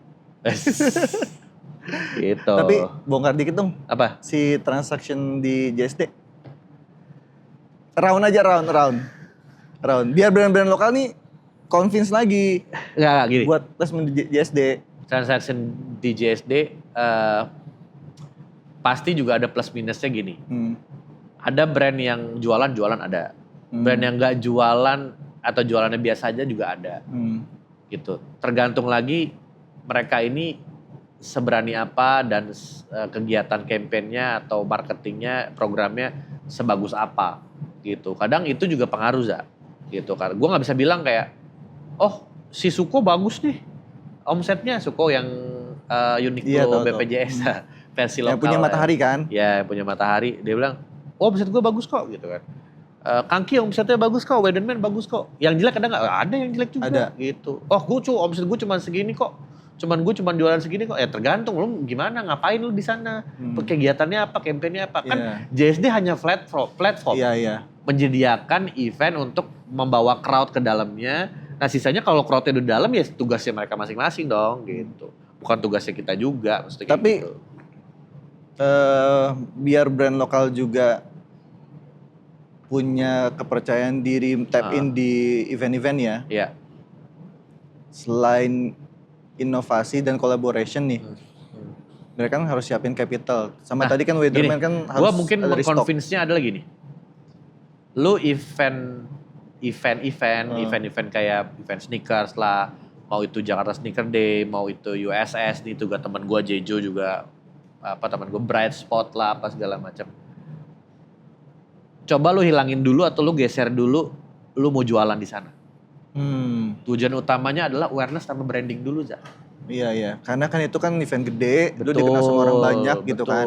Gitu. Tapi bongkar dikit dong. Apa? Si transaction di JSD. Round. Biar brand-brand lokal nih convince lagi. Enggak gini. Buat placement di JSD. Transaction di JSD pasti juga ada plus minusnya gini. Ada brand yang jualan ada. Brand yang nggak jualan atau jualannya biasa aja juga ada. Gitu. Tergantung lagi mereka ini seberani apa dan kegiatan kampanyenya atau marketingnya, programnya sebagus apa. Gitu. Kadang itu juga pengaruh Za. Gitu kan. Gue nggak bisa bilang kayak, oh si Suko bagus nih. Omsetnya Suko yang Uniqlo BPJS versi lokal. Yang punya Matahari kan? Ya, yang punya Matahari. Dia bilang, oh omset gue bagus kok gitu kan. Kangki omsetnya bagus kok, Weidenman bagus kok. Yang jelek ada nggak? Ada yang jelek juga. Ada. Gitu. Oh omset gue cuma segini kok. gue cuman jualan segini kok. Ya tergantung lu gimana, ngapain lu di sana. Kegiatannya apa, kampanye apa. Kan JSD hanya platform. Iya. Menyediakan event untuk membawa crowd ke dalamnya. Nah sisanya kalau crowdnya di dalam ya tugasnya mereka masing-masing dong gitu. Bukan tugasnya kita juga. Tapi gitu. Biar brand lokal juga punya kepercayaan diri tap in di event-event ya. Iya. Selain inovasi dan collaboration nih, mereka kan harus siapin capital. Sama tadi kan Weatherman kan harus gua mungkin ada restock. convince-nya adalah gini. Lu event kayak event sneakers lah, mau itu Jakarta Sneaker Day, mau itu USS nih, itu teman gua Jejo juga teman gua Bright Spot lah apa segala macam. Coba lu hilangin dulu atau lu geser dulu, lu mau jualan di sana. Tujuan utamanya adalah awareness sama branding dulu, Za. Iya. Karena kan itu kan event gede, lu dikenal sama orang banyak gitu kan.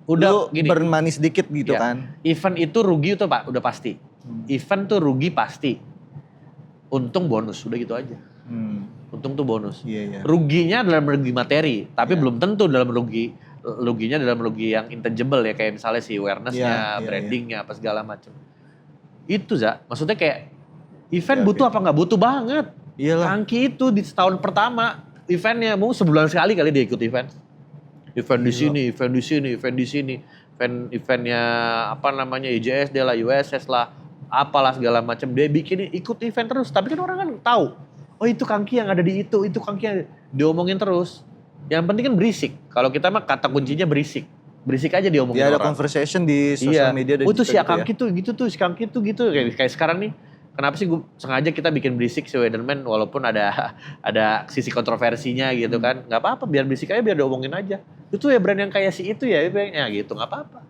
Udah lu gini. bermanis sedikit gitu kan. Event itu rugi tuh Pak, udah pasti. Event tuh rugi pasti. Untung bonus, udah gitu aja. Untung tuh bonus. Iya. Ruginya dalam rugi materi, tapi belum tentu dalam ruginya dalam rugi yang intangible ya, kayak misalnya si awareness-nya, brandingnya, apa segala macam. Itu Za, maksudnya kayak event butuh apa nggak? Butuh banget. Iyalah. Kangki itu di setahun pertama eventnya mau sebulan sekali kali dia ikut event. Event di sini. Eventnya apa namanya IJSD lah, USS lah, apalah segala macam. Dia bikin ikut event terus. Tapi kan orang kan tahu. Oh itu Kangki yang ada di itu Kangki yang diomongin terus. Yang penting kan berisik. Kalau kita mah kata kuncinya berisik. Berisik aja diomongin orang. Ada conversation di sosial media. Oh itu si Kangki tuh gitu tuh, si Kangki tuh gitu. Kayak sekarang nih, kenapa sih sengaja kita bikin berisik si Weatherman walaupun ada sisi kontroversinya gitu kan. Gak apa-apa, biar berisik aja, biar diomongin aja. Itu ya brand yang kayak si itu ya gitu, gak apa-apa.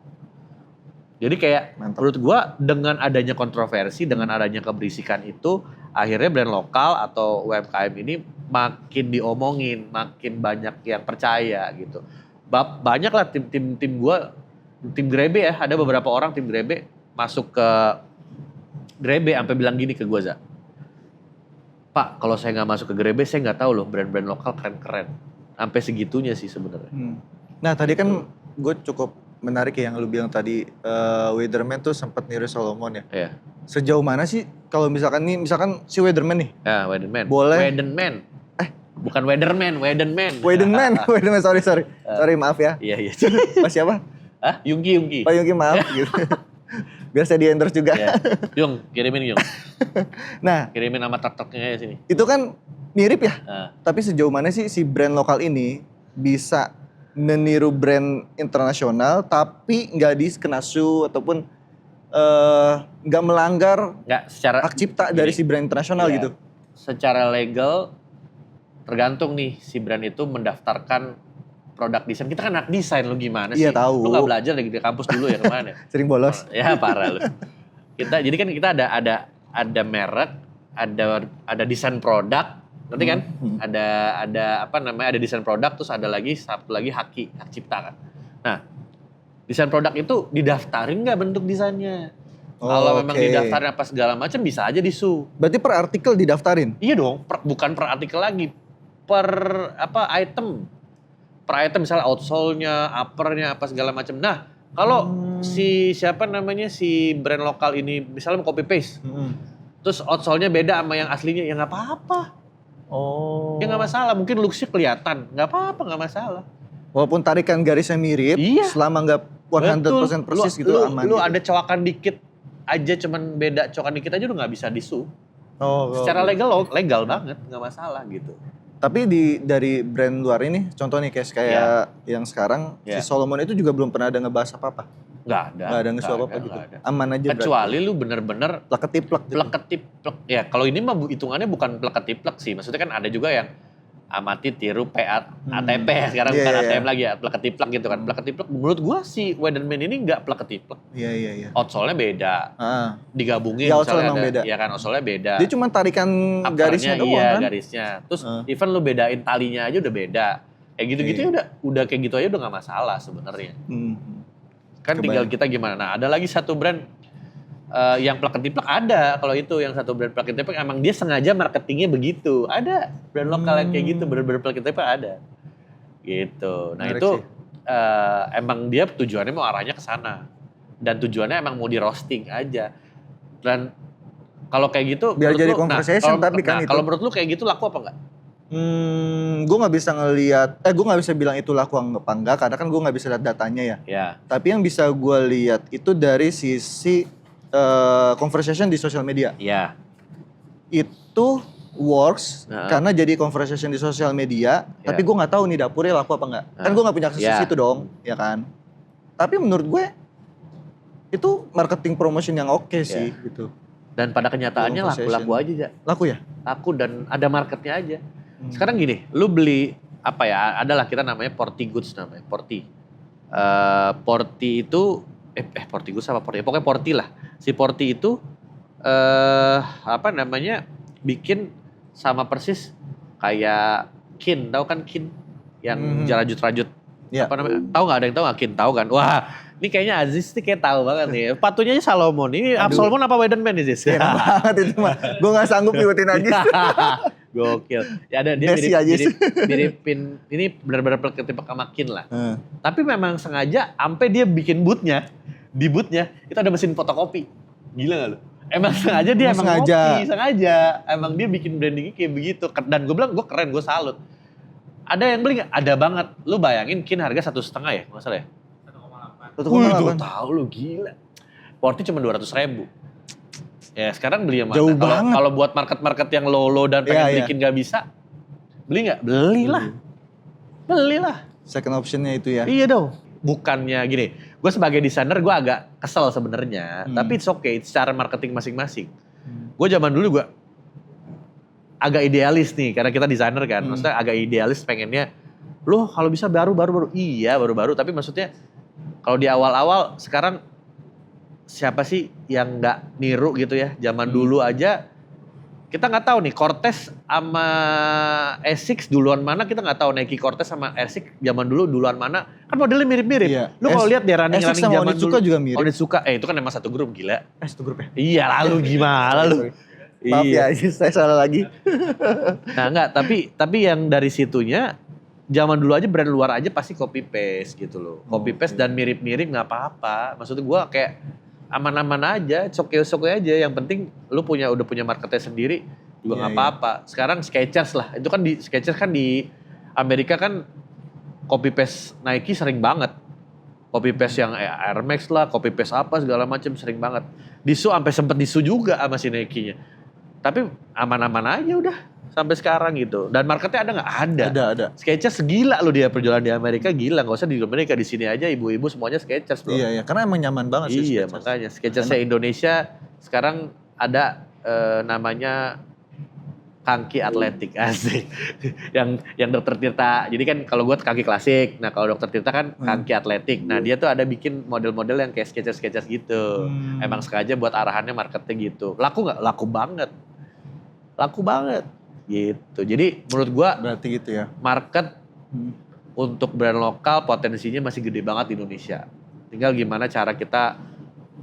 Jadi kayak menurut gua dengan adanya kontroversi, dengan adanya keberisikan itu, akhirnya brand lokal atau UMKM ini makin diomongin, makin banyak yang percaya gitu. Banyak lah tim gua, tim Grebe ya, ada beberapa orang tim Grebe masuk ke Grebe sampai bilang gini ke gua, Za. Pak, kalau saya nggak masuk ke Grebe, saya nggak tahu loh brand-brand lokal keren-keren. Sampai segitunya sih sebenarnya. Nah tadi kan gue cukup menarik ya yang lu bilang tadi, Weatherman tuh sempat niru Solomon ya. Iya. Sejauh mana sih kalau misalkan si Weatherman nih? Ya, Weatherman. Boleh. Weatherman. Bukan Weatherman. Weatherman, sorry maaf ya. Iya. Mas siapa? Hah? Yungki. Oh Yungki maaf gitu. Biar saya di-endorse juga. Ya. Yung, kirimin Yung. Nah. Kirimin nama truk-truknya ya sini. Itu kan mirip ya. Tapi sejauh mana sih si brand lokal ini bisa meniru brand internasional tapi nggak dikena sue ataupun nggak melanggar hak cipta dari si brand internasional gitu. Secara legal tergantung nih si brand itu mendaftarkan produk desain. Kita kan anak desain, lu gimana sih? Iya tahu. Lu nggak belajar lagi di kampus dulu ya kemana? Sering bolos. Ya parah lu. Jadi kan kita ada merek, ada desain produk, nanti kan? Ada desain produk, terus ada lagi satu lagi hak cipta kan. Nah, desain produk itu didaftarin nggak bentuk desainnya? Kalau memang didaftarin apa segala macam bisa aja disu. Berarti per artikel didaftarin? Iya dong, bukan per artikel lagi. Per item. Per item misalnya outsole-nya, upper-nya apa segala macam. Nah, kalau si brand lokal ini misalnya mau copy paste. Terus outsole-nya beda sama yang aslinya, ya nggak apa-apa. Ya nggak masalah, mungkin looks-nya kelihatan. Nggak apa-apa, nggak masalah. Walaupun tarikan garisnya mirip, selama nggak 100% persis gitu aman. Lu gitu. ada cowakan dikit aja, cuman beda cowakan dikit aja udah nggak bisa disu. Secara legal banget, nggak masalah gitu. Tapi dari brand luar ini, contoh nih kayak yang sekarang, si Solomon itu juga belum pernah ada ngebahas apa-apa. Nggak ada nge-show apa-apa gitu. Aman aja kecuali lu bener-bener plek-ketiplek gitu. Plek-ketiplek. Ya kalau ini mah hitungannya bukan plek-ketiplek sih. Maksudnya kan ada juga yang amati tiru ATP sekarang bukan ATM lagi ya, plek-ketiplek gitu kan. Plek-ketiplek menurut gua si Weatherman ini nggak plek-ketiplek. Iya. Outsole-nya beda. Digabungin outsole misalnya beda. Ya kan outsole-nya beda. Dia cuma tarikan garisnya doang kan. Iya, garisnya. Terus even lu bedain talinya aja udah beda. Kayak gitu-gitu ya udah kayak gitu aja udah nggak masalah sebenarnya. Kan tinggal kita gimana. Nah, ada lagi satu brand yang plug and plug ada. Kalau itu yang satu brand plug and plug emang dia sengaja marketingnya begitu. Ada brand lokal yang kayak gitu, bener-bener plug and plug ada. Gitu. Nah Menarik itu sih. emang dia tujuannya mau arahnya ke sana. Dan tujuannya emang mau di roasting aja. Dan kalau kayak gitu Biar menurut jadi lu, conversation tapi kan itu. kalau menurut lu kayak gitu laku apa enggak? Gue nggak bisa ngelihat, gue nggak bisa bilang itu laku apa enggak, karena kan gue nggak bisa lihat datanya ya. Ya. Tapi yang bisa gue lihat itu dari sisi conversation di sosial media. Iya. Itu works Nah. karena jadi conversation di sosial media. Ya. Tapi gue nggak tahu nih dapurnya laku apa enggak. Kan gue nggak punya akses ke Ya. situ dong, ya kan. Tapi menurut gue itu marketing promotion yang oke sih gitu. Dan pada kenyataannya laku-laku aja, Ja. Laku ya? Laku dan ada marketnya aja. Sekarang gini, lu beli apa ya? Adalah kita namanya Porti Goods namanya, Porti. Porti itu Porti Goods apa Porti? Pokoknya Porti lah. Si Porti itu apa namanya? Bikin sama persis kayak Kin, tahu kan Kin? Yang rajut-rajut. Ya. Apa namanya? Tahu nggak? Ada yang tahu nggak Kin? Tahu kan? Wah, ini kayaknya Aziz nih kayak tahu banget nih. Patunya aja Salomon. Ini Salomon apa Wedenman nih, Aziz? Enak banget itu mah. Gue gak sanggup ngikutin aja. Gokil. Ya ada dia Messi aja sih. miripin ini benar-benar ketipe sama Kin lah. Tapi memang sengaja sampai dia bikin bootnya, di bootnya itu ada mesin fotokopi. Gila gak lu? Emang sengaja dia emang sengaja. Emang dia bikin brandingnya kayak begitu. Dan gue bilang gue keren, gue salut. Ada yang beli nggak? Ada banget. Lu bayangin Kin harga 1,5 ya, nggak salah ya? 1,8. Tahu lu gila. Porti cuma 200.000. Ya sekarang beli yang mana? Jauh banget. Kalau buat market-market yang low dan pengen bikin nggak bisa, beli nggak? Belilah. Second optionnya itu ya. Iya dong. Bukannya gini, gue sebagai desainer gue agak kesel sebenarnya, tapi it's okay, secara marketing masing-masing. Gue zaman dulu gue agak idealis nih, karena kita desainer kan, maksudnya agak idealis pengennya, loh kalau bisa baru, iya baru, tapi maksudnya kalau di awal-awal sekarang siapa sih yang nggak niru gitu ya, zaman dulu aja kita nggak tahu nih Cortez sama Essex duluan mana, kita nggak tahu Nike Cortez sama Essex zaman dulu duluan mana, kan modelnya mirip-mirip. Iya. Lu kalau lihat dia running Essex sama zaman Onitsuka dulu. juga mirip. Onitsuka, itu kan emang satu grup gila. Satu grup ya? Iya lalu gimana lu? Maaf ya, saya salah lagi. Nah enggak, tapi yang dari situnya zaman dulu aja brand luar aja pasti copy paste gitu loh. Copy paste dan mirip-mirip nggak apa-apa. Maksudnya gue kayak aman-aman aja, soke-soke aja. Yang penting lu udah punya marketnya sendiri juga nggak apa-apa. Sekarang Skechers lah, itu kan Skechers kan di Amerika kan copy paste Nike sering banget. Copy paste yang Air Max lah, copy paste apa segala macam sering banget. Disu sampai sempet disu juga sama si Nike-nya. Tapi aman-aman aja udah sampai sekarang gitu. Dan marketnya ada nggak? Ada. Skechers gila loh dia perjualan di Amerika gila. Gak usah di Amerika, di sini aja ibu-ibu semuanya Skechers bro. Iya, karena emang nyaman banget sih. Iya makanya Skechers Indonesia sekarang ada namanya Kangki Atletik asik. yang Dokter Tirta. Jadi kan kalau gue kaki klasik. Nah kalau Dokter Tirta kan Kangki Atletik. Nah dia tuh ada bikin model-model yang kayak Skechers gitu. Emang sengaja buat arahannya marketnya gitu. Laku nggak? Laku banget. Gitu. Jadi menurut gue berarti gitu ya. market untuk brand lokal potensinya masih gede banget di Indonesia. Tinggal gimana cara kita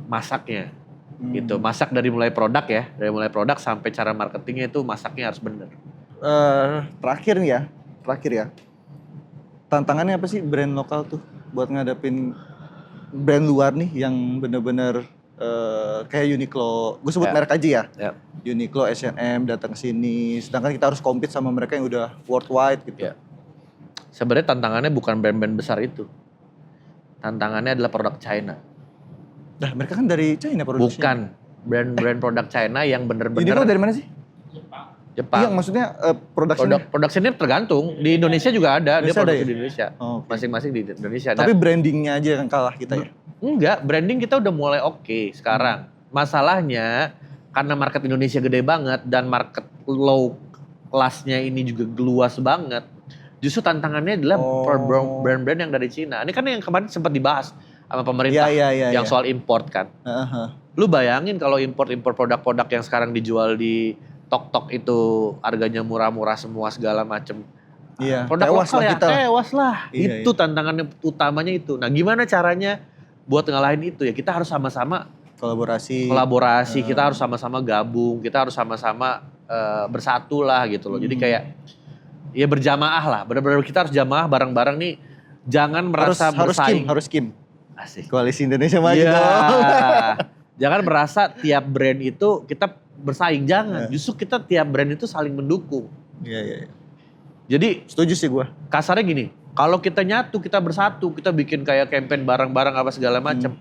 masaknya. Gitu. Masak dari mulai produk sampai cara marketingnya itu masaknya harus bener. Terakhir ya. Tantangannya apa sih brand lokal tuh buat ngadepin brand luar nih yang bener-bener kayak Uniqlo, gue sebut merek aja ya. Uniqlo, H&M datang ke sini, sedangkan kita harus compete sama mereka yang udah worldwide gitu. Sebenarnya tantangannya bukan brand-brand besar itu. Tantangannya adalah produk China. Nah, mereka kan dari China produksinya. Bukan brand-brand produk China yang bener-bener. Uniqlo dari mana sih? Jepang. Iya, maksudnya produksinya. Produksinya tergantung. Di Indonesia juga ada, dia produksi di Indonesia. Masing-masing di Indonesia. Tapi brandingnya aja yang kalah kita ya? Enggak, branding kita udah mulai oke sekarang. Masalahnya karena market Indonesia gede banget dan market low kelasnya ini juga luas banget. Justru tantangannya adalah brand-brand yang dari Cina. Ini kan yang kemarin sempat dibahas sama pemerintah yang soal import kan. Lu bayangin kalau import produk-produk yang sekarang dijual di Tok-Tok itu harganya murah-murah semua segala macem. Iya, produk tewas lokal lah kita. Tewas lah. Iya, Itu tantangannya utamanya itu. Nah gimana caranya buat ngalahin itu ya kita harus sama-sama Kolaborasi. kita harus sama-sama gabung, kita harus sama-sama bersatu lah gitu loh. Jadi kayak ya berjamaah lah, benar-benar kita harus jamaah bareng-bareng nih. Jangan merasa bersaing. Harus Kim. Asik. Koalisi Indonesia Maju. Iya. dong. Jangan merasa tiap brand itu kita bersaing, jangan. Justru kita tiap brand itu saling mendukung. Iya. Jadi Setuju sih gue. kasarnya gini, kalau kita nyatu, kita bersatu, kita bikin kayak campaign bareng-bareng apa segala macam.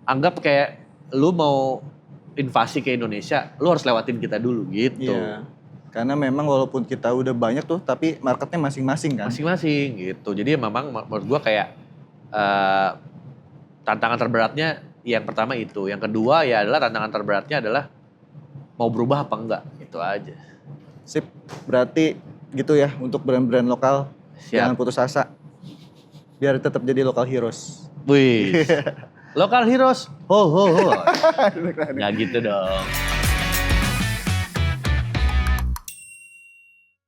Anggap kayak lu mau invasi ke Indonesia, lu harus lewatin kita dulu gitu. Iya. Karena memang walaupun kita udah banyak tuh, tapi marketnya masing-masing kan. Masing-masing gitu. Jadi memang menurut gua kayak tantangan terberatnya yang pertama itu. Yang kedua ya adalah tantangan terberatnya adalah mau berubah apa enggak, itu aja. Sip, berarti gitu ya untuk brand-brand lokal. Siap. Jangan putus asa. Biar tetap jadi local heroes. Wih, local heroes, ho ho ho. Nggak gitu dong.